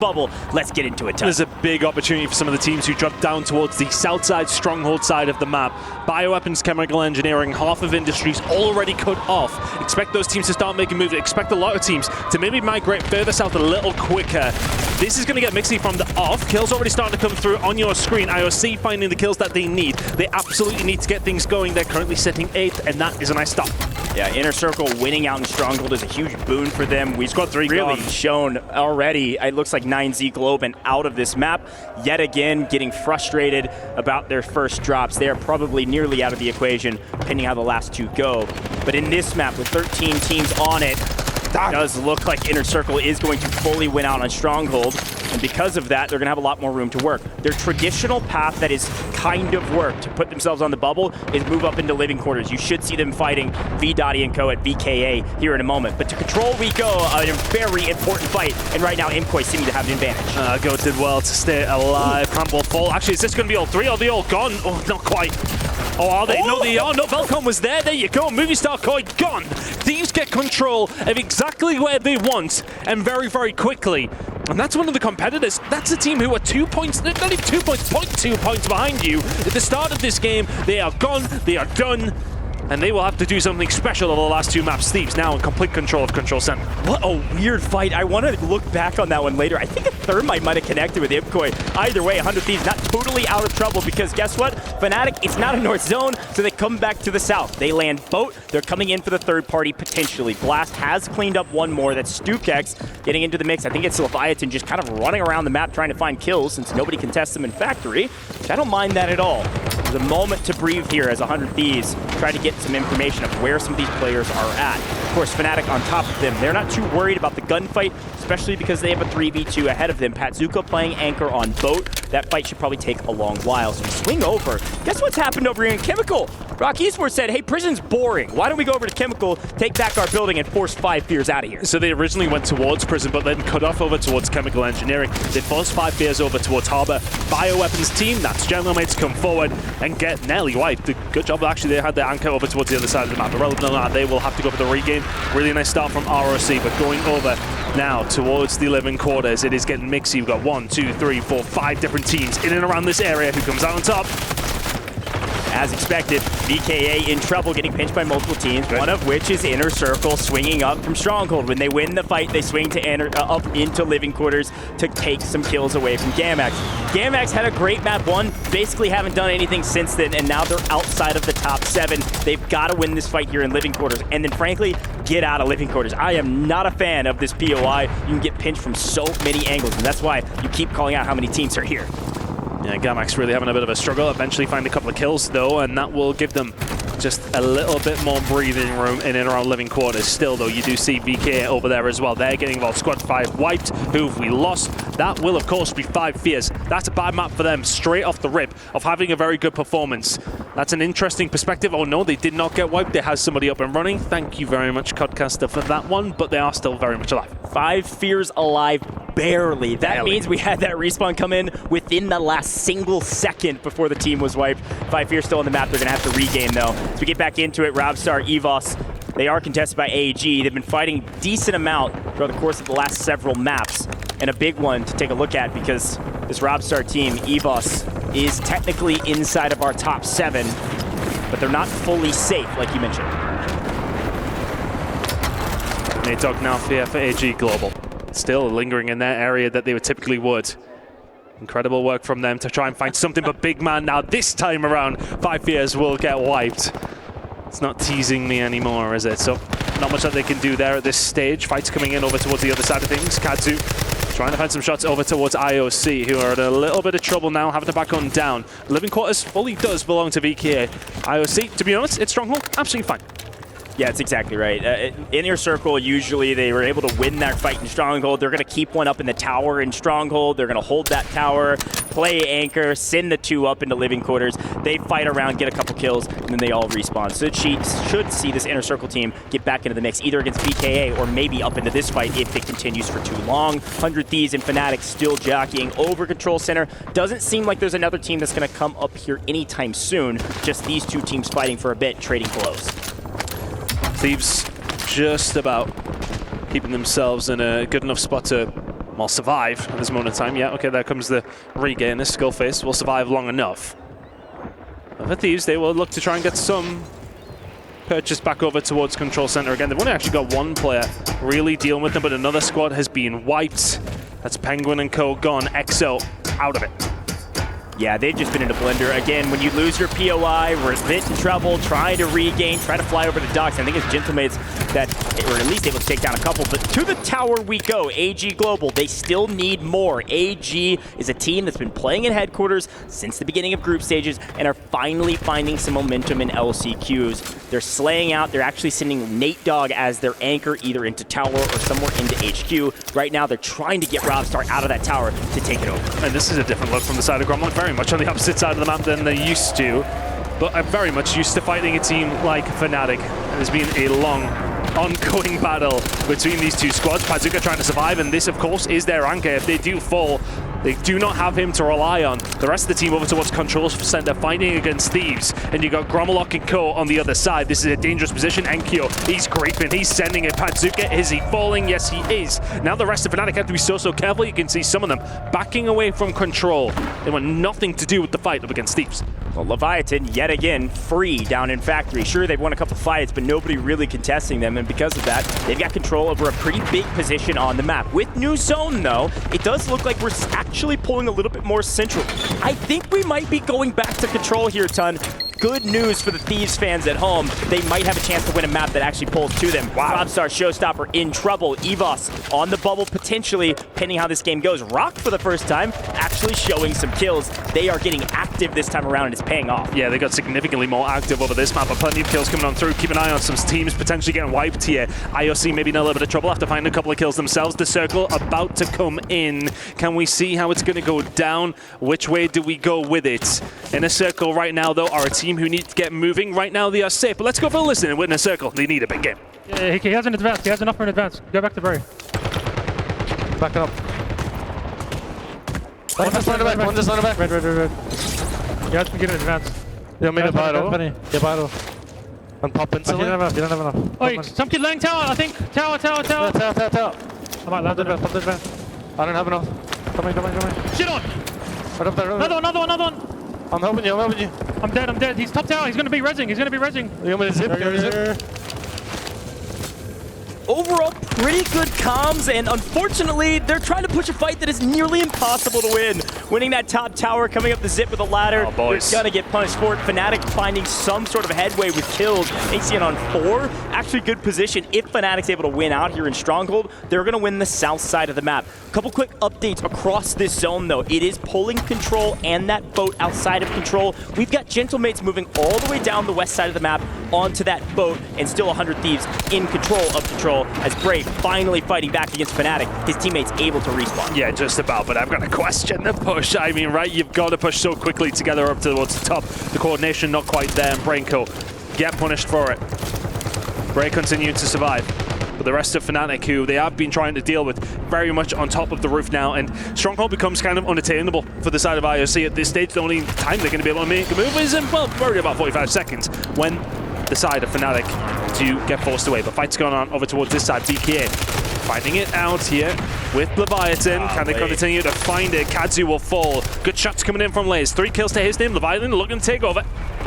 bubble. Let's get into it. There's a big opportunity for some of the teams who drop down towards the south side, stronghold side of the map. Bioweapons, chemical engineering, half of industries already cut off. Expect those teams to start making moves. Expect a lot of teams to maybe migrate further south a little quicker. This is going to get mixy from the off. Kills already starting to come through on your screen. IOC finding the kills that they need. They absolutely need to get things going. They're currently sitting 8th, and that is a nice stop. Yeah, Inner Circle winning out in Stronghold is a huge boon for them. We've Squad 3 really gone. shown already, it looks like 9Z Globe and out of this map. Yet again, getting frustrated about their first drops. They are probably nearly out of the equation, depending how the last two go. But in this map, with 13 teams on it, does look like Inner Circle is going to fully win out on Stronghold. And because of that, they're going to have a lot more room to work. Their traditional path that is kind of work to put themselves on the bubble is move up into living quarters. You should see them fighting V-Dotty and Co. at VKA here in a moment. But to control Rico, a very important fight. And right now, Imkoi seeming to have an advantage. Goat did well to stay alive. Campbell fall. Actually, is this going to be all three? Are they all gone? Oh, not quite. Oh, are they? No, they are. No, Velcom was there. There you go. Movie Star Koi gone. Thieves get control of exactly where they want and very, very quickly. And that's one of the competitors. That's a team who are 2 points, not even 2 points, 0.2 points behind you. At the start of this game, they are gone, they are done, and they will have to do something special over the last two maps. Thieves now in complete control of Control Center. What a weird fight. I want to look back on that one later. I think a Thermite might have connected with Imkoi. Either way, 100 Thieves not totally out of trouble because guess what? Fnatic, it's not a north zone, so they come back to the south. They land boat. They're coming in for the third party potentially. Blast has cleaned up one more. That's StukeX getting into the mix. I think it's Leviathan just kind of running around the map trying to find kills since nobody can test them in Factory. I don't mind that at all. There's a moment to breathe here as 100 Thieves try to get some information of where some of these players are at. Of course, Fnatic on top of them. They're not too worried about the gunfight, especially because they have a 3v2 ahead of them. Patzuka playing anchor on boat. That fight should probably take a long while. So we swing over. Guess what's happened over here in Chemical? Rock Esports said, hey, Prison's boring. Why don't we go over to Chemical, take back our building, and force 5 Fears out of here? So they originally went towards Prison, but then cut off over towards Chemical Engineering. They forced 5 Fears over towards Harbor. Bioweapons team, that's Gentleman's come forward and get nearly wiped. Good job, actually, they had their anchor over towards the other side of the map. But relevant than that, they will have to go for the regain. Really nice start from ROC, but going over now towards the living quarters. It is getting mixy. We've got 1, 2, 3, 4, 5 different teams in and around this area. Who comes out on top? As expected, VKA in trouble, getting pinched by multiple teams, one of which is Inner Circle swinging up from Stronghold. When they win the fight, they swing to up into living quarters to take some kills away from Gamax. Gamax had a great map 1, basically haven't done anything since then, and now they're outside of the top 7. They've got to win this fight here in living quarters, and then frankly, get out of living quarters. I am not a fan of this POI. You can get pinched from so many angles, and that's why you keep calling out how many teams are here. Yeah, Gamax really having a bit of a struggle. Eventually find a couple of kills though, and that will give them just a little bit more breathing room in and around living quarters. Still though, you do see VK over there as well. They're getting involved. Squad 5 wiped. Who have we lost? That will of course be 5 Fears. That's a bad map for them straight off the rip of having a very good performance. That's an interesting perspective. Oh no, they did not get wiped. They have somebody up and running. Thank you very much, Codcaster, for that one, but they are still very much alive. 5 Fears alive. Barely. That means we had that respawn come in within the last single second before the team was wiped. 5 Fears still on the map. They're going to have to regain, though. As we get back into it, Robstar, EVOS, they are contested by AEG. They've been fighting a decent amount throughout the course of the last several maps. And a big one to take a look at because this Robstar team, EVOS, is technically inside of our top 7, but they're not fully safe, like you mentioned. Nate Dog now for AEG Global. Still lingering in that area that they typically would. Incredible work from them to try and find something, but big man now this time around, 5 Fears will get wiped. It's not teasing me anymore, is it? So not much that they can do there at this stage. Fights coming in over towards the other side of things. Kadzu trying to find some shots over towards IOC, who are in a little bit of trouble now, having to back on down. Living Quarters fully does belong to VKA. IOC, to be honest, it's Stronghold, absolutely fine. Yeah, that's exactly right. Inner Circle, usually they were able to win that fight in Stronghold. They're going to keep one up in the tower in Stronghold. They're going to hold that tower, play anchor, send the 2 up into living quarters. They fight around, get a couple kills, and then they all respawn. So she should see this Inner Circle team get back into the mix, either against VKA or maybe up into this fight if it continues for too long. 100 Thieves and Fnatic still jockeying over Control Center. Doesn't seem like there's another team that's going to come up here anytime soon. Just these 2 teams fighting for a bit, trading blows. Thieves just about keeping themselves in a good enough spot to will survive at this moment in time. Yeah, okay, there comes the regain. This Skullface will survive long enough. But for Thieves, they will look to try and get some purchase back over towards Control Center again. They've only actually got one player really dealing with them, but another squad has been wiped. That's Penguin and Co. gone. EXO out of it. Yeah, they've just been in a blender. Again, when you lose your POI, we're a bit in trouble, trying to regain, try to fly over the docks. I think it's Gentlemates that were at least able to take down a couple, but to the tower we go. AG Global, they still need more. AG is a team that's been playing in headquarters since the beginning of group stages and are finally finding some momentum in LCQs. They're slaying out. They're actually sending Nate Dogg as their anchor, either into tower or somewhere into HQ. Right now, they're trying to get Robstar out of that tower to take it over. And this is a different look from the side of Gromlin, very much on the opposite side of the map than they used to. But I'm very much used to fighting a team like Fnatic. There's been a long, ongoing battle between these two squads. Pazuka trying to survive, and this, of course, is their anchor. If they do fall, they do not have him to rely on. The rest of the team over towards Control Center fighting against Thieves. And you got Gromlock and Co. on the other side. This is a dangerous position. Enkyo, he's creeping, he's sending it. Pazuka, is he falling? Yes, he is. Now the rest of Fnatic have to be so careful. You can see some of them backing away from Control. They want nothing to do with the fight up against Thieves. Well, Leviathan, yet again, free down in Factory. Sure, they've won a couple fights, but nobody really contesting them, and because of that, they've got control over a pretty big position on the map. With new zone, though, it does look like we're actually pulling a little bit more central. I think we might be going back to Control here, Ton. Good news for the Thieves fans at home. They might have a chance to win a map that actually pulls to them. Wow. Robstar, Showstopper in trouble. Evos on the bubble potentially, depending how this game goes. Rock for the first time, actually showing some kills. They are getting active this time around, and it's paying off. Yeah, they got significantly more active over this map, but plenty of kills coming on through. Keep an eye on some teams potentially getting wiped here. IOC maybe in a little bit of trouble after finding a couple of kills themselves. The circle about to come in. Can we see how it's going to go down? Which way do we go with it? In a circle right now, though, are a team who need to get moving. Right now, they are safe, but let's go for a listen. In a circle, they need a big game. Yeah, he has an advance. He has enough for an advance. Go back to Barry. Back it up. One just on the back. One just on the back. Red. You have to get an advance. Jag menar bara. Jag bara. And pop in. You don't have enough. Oh, some kid laying tower, I think. Tower. I might land it. I don't have enough. Come in. Shit on! Right up there. Another one. I'm helping you. I'm dead. He's top tower. He's gonna be rezzing. You want me to zip? Overall, pretty good comms, and unfortunately, they're trying to push a fight that is nearly impossible to win. Winning that top tower, coming up the zip with a ladder, they're gonna get punished for it. Fnatic finding some sort of headway with kills. ACN on 4, actually good position. If Fnatic's able to win out here in Stronghold, they're gonna win the south side of the map. Couple quick updates across this zone, though. It is pulling Control and that boat outside of Control. We've got Gentlemates moving all the way down the west side of the map onto that boat, and still 100 Thieves in control of Control, as Brave finally fighting back against Fnatic. His teammates able to respawn. Yeah, just about, but I've got to question the push. I mean, right, you've got to push so quickly together up towards the top. The coordination not quite there, and Brainco get punished for it. Bray continuing to survive. But the rest of Fnatic, who they have been trying to deal with, very much on top of the roof now, and Stronghold becomes kind of unattainable for the side of IOC at this stage. The only time they're going to be able to make a move is in, well, probably about 45 seconds, when the side of Fnatic do get forced away. But fight's going on over towards this side. BK finding it out here with Leviathan. Can they continue to find it? Kadzu will fall. Good shots coming in from Lays. 3 kills to his name. Leviathan looking to take over.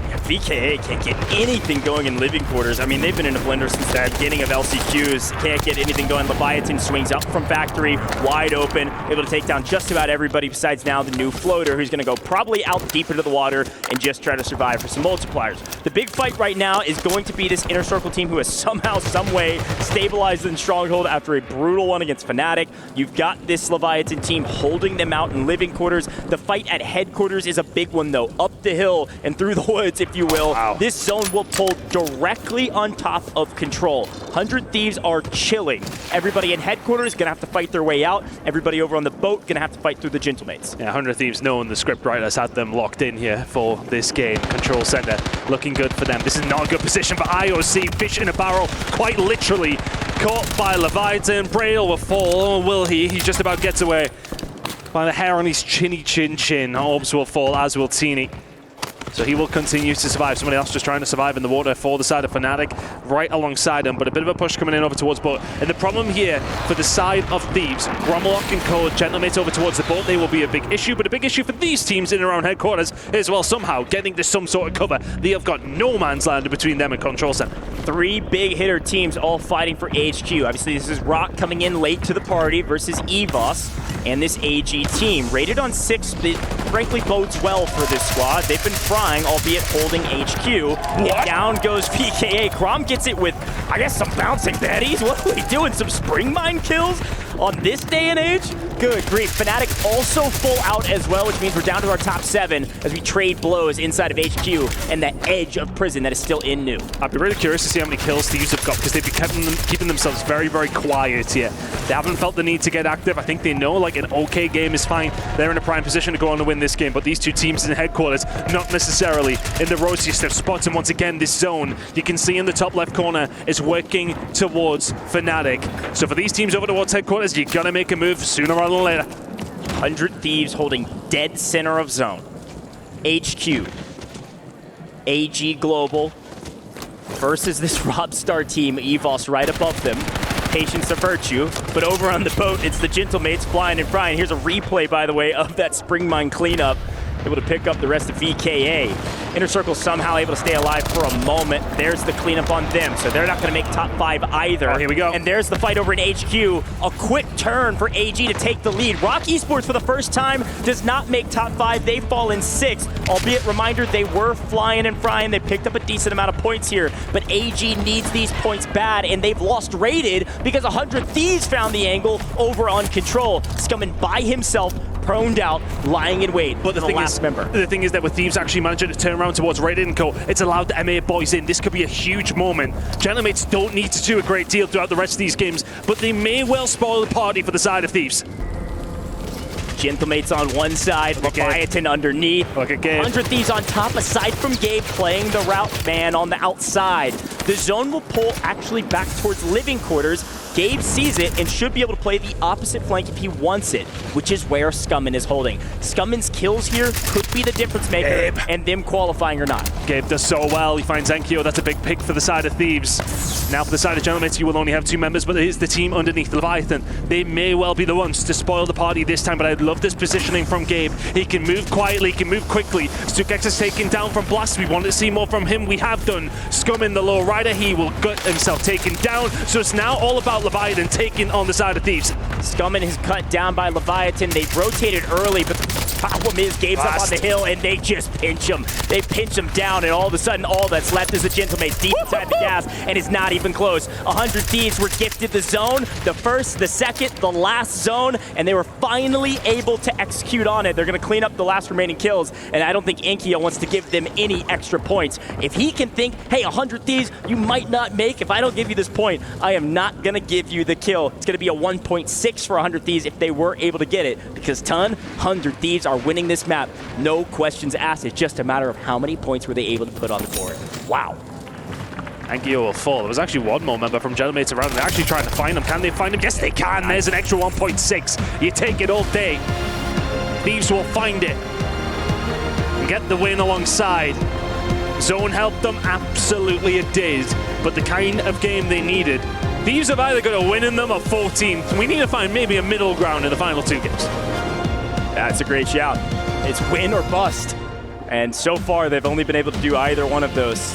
Yeah, VKA can't get anything going in living quarters. I mean, they've been in a blender since the beginning of LCQs. Can't get anything going. Leviathan swings up from Factory, wide open, able to take down just about everybody besides now the new floater, who's going to go probably out deep into the water and just try to survive for some multipliers. The big fight right now is going to be this Inner Circle team who has somehow, some way stabilized in Stronghold after a brutal one against Fnatic. You've got this Leviathan team holding them out in living quarters. The fight at headquarters is a big one, though. Up the hill and through the woods, if you will. Wow. This zone will pull directly on top of Control. 100 Thieves are chilling. Everybody in headquarters going to have to fight their way out. Everybody over on the boat going to have to fight through the Gentlemates. Yeah, 100 Thieves knowing the script writers had them locked in here for this game. Control Center looking good for them. This is not a good position for IOC. Fish in a barrel, quite literally. Caught by Leviathan. Braille will fall, or will he? He just about gets away by the hair on his chinny chin. Orbs will fall, as will Teeny. So he will continue to survive. Somebody else just trying to survive in the water for the side of Fnatic, right alongside him, but a bit of a push coming in over towards boat. And the problem here for the side of Thieves, Gromlock and COD, Gentlemates over towards the boat, they will be a big issue, but a big issue for these teams in and around headquarters as well, somehow getting to some sort of cover. They have got no man's land between them and Control Center. 3 big hitter teams all fighting for HQ. Obviously, this is Rock coming in late to the party versus EVOS and this AG team. Rated on 6, but frankly bodes well for this squad. They've been frying, albeit holding HQ. And down goes PKA. Crom gets it with, I guess, some bouncing baddies. What are we doing? Some spring mine kills on this day and age? Good grief. Fnatic also full out as well, which means we're down to our top 7 as we trade blows inside of HQ and that edge of prison that is still in new. I'd be really curious to see how many kills Thieves have got, because they've been keeping themselves very, very quiet here. They haven't felt the need to get active. I think they know like an okay game is fine. They're in a prime position to go on and win this game, but these two teams in headquarters, not necessarily in the rosiest of spots. And once again, this zone, you can see in the top left corner, is working towards Fnatic. So for these teams over towards headquarters, you gotta make a move sooner rather than later. 100 Thieves holding dead center of zone. HQ. AG Global versus this Robstar team, EVOS right above them. Patience of virtue, but over on the boat, it's the Gentlemates flying and frying. Here's a replay, by the way, of that spring mine cleanup. Able to pick up the rest of VKA. Inner Circle somehow able to stay alive for a moment. There's the cleanup on them, so they're not going to make top 5 either. Oh, here we go. And there's the fight over in HQ. A quick turn for AG to take the lead. Rock Esports for the first time does not make top 5. They fall in 6th, albeit reminder they were flying and frying. They picked up a decent amount of points here, but AG needs these points bad, and they've lost rated because 100 Thieves found the angle over on Control. Scumming by himself, proned out, lying in wait. But the thing is that with Thieves actually managing to turn around towards Raiden and Co, it's allowed the MA boys in. This could be a huge moment. Gentlemates don't need to do a great deal throughout the rest of these games, but they may well spoil the party for the side of Thieves. Gentlemates on one side, Leviathan underneath. Look at Gabe. 100 Thieves on top, aside from Gabe playing the route man on the outside. The zone will pull actually back towards living quarters. Gabe sees it and should be able to play the opposite flank if he wants it, which is where Scummin is holding. Scummin's kills here could be the difference maker, Gabe, and them qualifying or not. Gabe does so well. He finds Enkyo. That's a big pick for the side of Thieves. Now for the side of Gentlemates, you will only have 2 members, but it is the team underneath Leviathan. They may well be the ones to spoil the party this time, but I love this positioning from Gabe. He can move quietly, he can move quickly. Stukex is taken down from Blast. We wanted to see more from him. We have done. Scummin, the low rider, he will gut himself taken down. So it's now all about Leviathan taking on the side of Thieves. Scummin is cut down by Leviathan. They've rotated early, but the problem is Gabe's up on the hill and they just pinch him. They pinch him down, and all of a sudden all that's left is the Gentlemates deep inside the gas, and it's not even close. 100 Thieves were gifted the zone, the first, the second, the last zone, and they were finally able to execute on it. They're going to clean up the last remaining kills, and I don't think Enkyo wants to give them any extra points. If he can think, hey, 100 Thieves, you might not make. If I don't give you this point, I am not going to give you the kill. It's going to be a 1.6 for 100 Thieves if they were able to get it, because 100 Thieves are winning this map. No questions asked. It's just a matter of how many points were they able to put on the board. Wow. Enkyo will fall. There was actually one more member from Gentlemates around. They're actually trying to find him. Can they find him? Yes, they can. There's an extra 1.6. You take it all day. Thieves will find it and get the win alongside. Zone helped them. Absolutely it did. But the kind of game they needed. Thieves have either got a win in them or 14th. We need to find maybe a middle ground in the final 2 games. That's a great shout. It's win or bust. And so far, they've only been able to do either one of those.